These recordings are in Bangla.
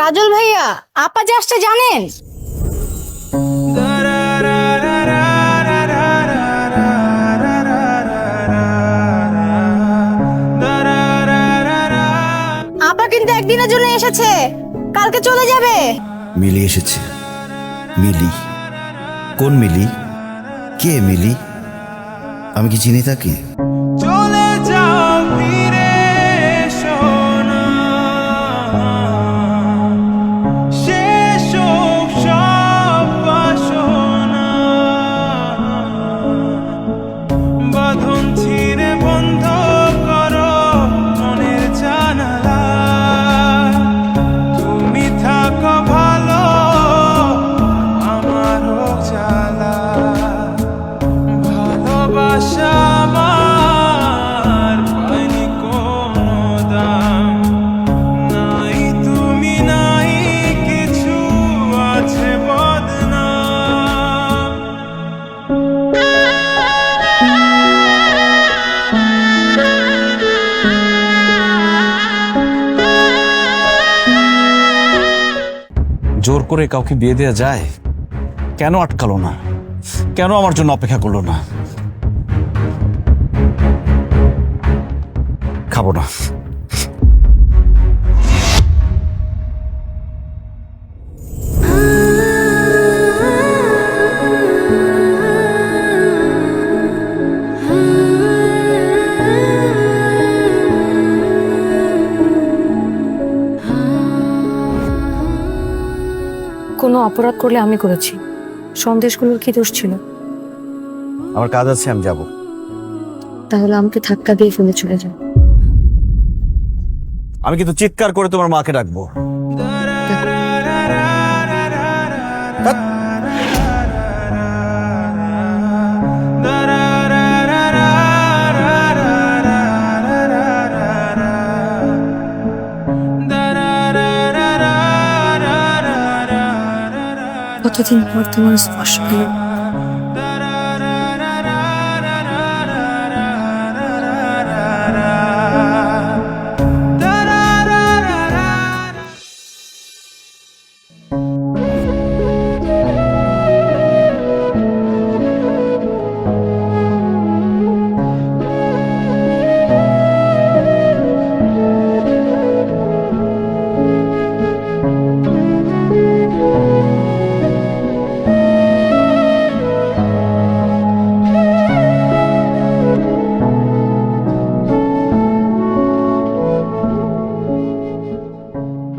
কাজল ভাইয়া, আপা যে আসছে জানেন? আপা কিন্তু একদিনের জন্য এসেছে, কালকে চলে যাবে। মিলি এসেছে। মিলি? কোন মিলি? কে মিলি? আমি কি চিনি তাকে? চলে যাও ফিরে এসো না, শেষ হোক সব বাসনা, বাঁধন ছিঁড়ে বন্ধ করো মনের জানালা, তুমি থাকো ভালো আমারও জ্বালা, ভালোবাসা আমার পাইনি কোনো দাম, নাই তুমি নাই কিছু আছে বদনাম। জোর করে কাউকে বিয়ে দেওয়া যায়? কেন আটকালো না? কেন আমার জন্য অপেক্ষা করলো না? খাবো না। কোনো অপরাধ করলে আমি করেছি, সন্দেশগুলোর কি দোষ ছিল? আমার কাজ আছে, আমি যাব। তাহলে আমাকে ধাক্কা দিয়ে ফেলে চলে যাও। আমি কিন্তু চিৎকার করে তোমার মাকে ডাকবো। কতদিন পর তোমার স্পর্শ পেল।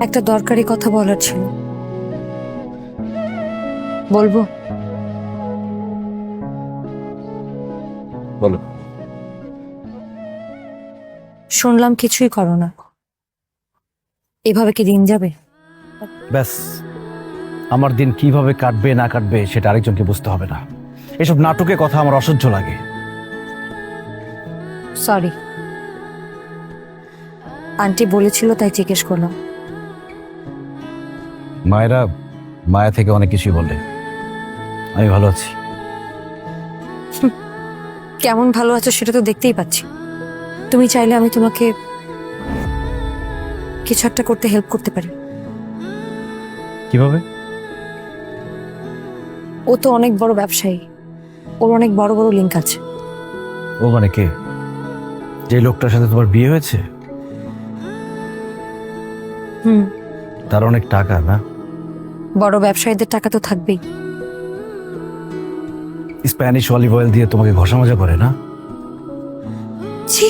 একটা দরকারি কথা বলার ছিল, বলবো? বলো। শুনলাম কিছুই করো না, এভাবে কি দিন যাবে? ব্যাস, আমার দিন কিভাবে কাটবে না কাটবে সেটা আরেকজনকে বুঝতে হবে না। এসব নাটকের কথা আমার অসহ্য লাগে। সরি, আন্টি বলেছিল তাই জিজ্ঞেস করলাম। মায়েরা মায়া থেকে অনেক কিছুই বলে। আমি ভালো আছি। কেমন ভালো আছো সেটা তো দেখতেই পাচ্ছি। তুমি চাইলে আমি তোমাকে কিছু একটা করতে হেল্প করতে পারি। কিভাবে? ও তো অনেক বড় ব্যবসায়ী, ওর অনেক বড় বড় লিঙ্ক আছে। ও মানে কে? যে লোকটার সাথে তোমার বিয়ে হয়েছে? হুম, তার অনেক টাকা না? বড় ব্যবসায়ীদের টাকা তো থাকবেই। স্প্যানিশ অলিভ অয়েল দিয়ে তোমাকে ঘষা মাজা করে না? ছি,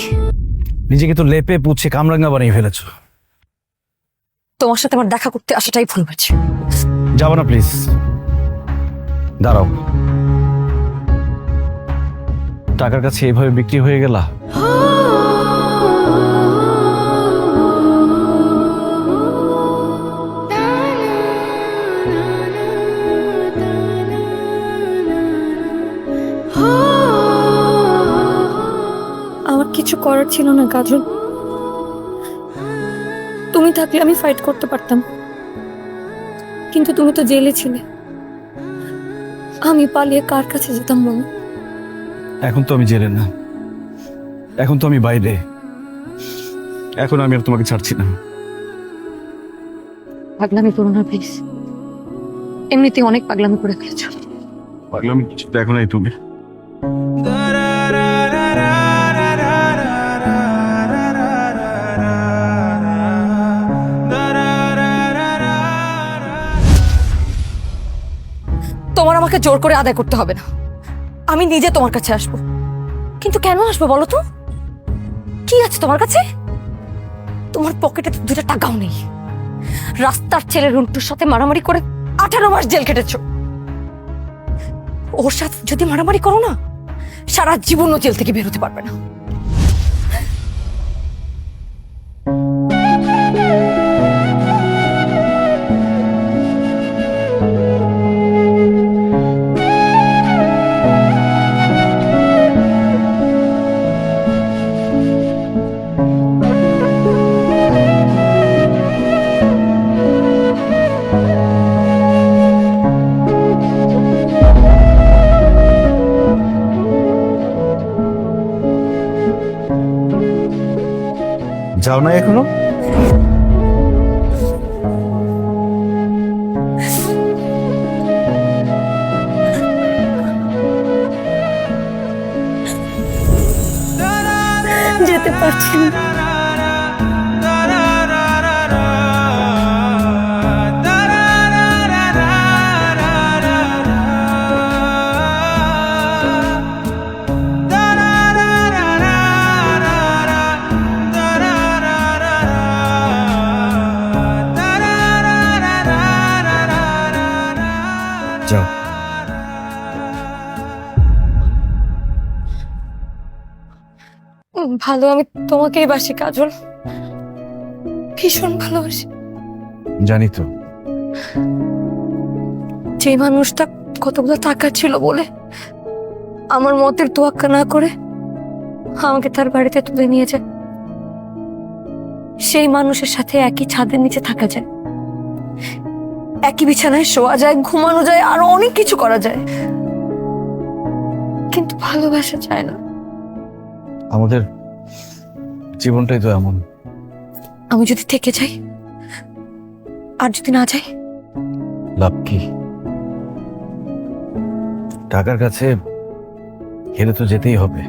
নিজেকে তো লেপে পুছে কামরাঙ্গা বানিয়ে ফেলেছো। তোমার সাথে আমার দেখা করতে আসাটাই ভুল হয়েছে। যাবো না প্লিজ, দাঁড়াও। টাকার কাছে এইভাবে বিক্রি হয়ে গেলা? আমার কিছু করার ছিল না কাজল। তুমি থাকলে আমি ফাইট করতে পারতাম, কিন্তু তুমি তো জেলে ছিলে। আমি পালিয়ে কার কাছে যেতাম বলো? এখন তো আমি জেলে না, এখন তো আমি বাইরে। এখন আমি আর তোমাকে ছাড়ছি না। পাগলামি করো না প্লিজ। এমনিতেই অনেক পাগলামি করে ফেলেছো। পাগলামি কিছু দেখো নাই তুমি। তোমার আমাকে জোর করে আদায় করতে হবে না, আমি নিজে তোমার কাছে আসবো। কিন্তু কেন আসবো বলো তো? কি আছে তোমার কাছে? তোমার পকেটে তো 2টা টাকাও নেই। রাস্তার ছেলে রুন্টুর সাথে মারামারি করে 18 মাস জেল কেটেছো। ওর সাথে যদি মারামারি করো না, সারা জীবনও জেল থেকে বের হতে পারবে না। যাও না এখনো? যেতে পারছি না। যাও। ভালো আমি তোমাকেই বাসি কাজল, ভীষণ ভালোবাসি। জানি তো। যে মানুষটা কতগুলো টাকা ছিল বলে আমার মতের তোয়াক্কা না করে আমাকে তার বাড়িতে তুলে নিয়ে যায়, সেই মানুষের সাথে একই ছাদের নিচে থাকা যায়, একই বিছানায় শোয়া যায়, ঘুমানো যায়, আরো অনেক কিছু করা যায়, কিন্তু ভালোবাসা যায় না। আমাদের জীবনটাই তো এমন। আমি যদি থেকে যাই আর যদি না যাই, লাভ কি? টাকার কাছে হেরে তো যেতেই হবে।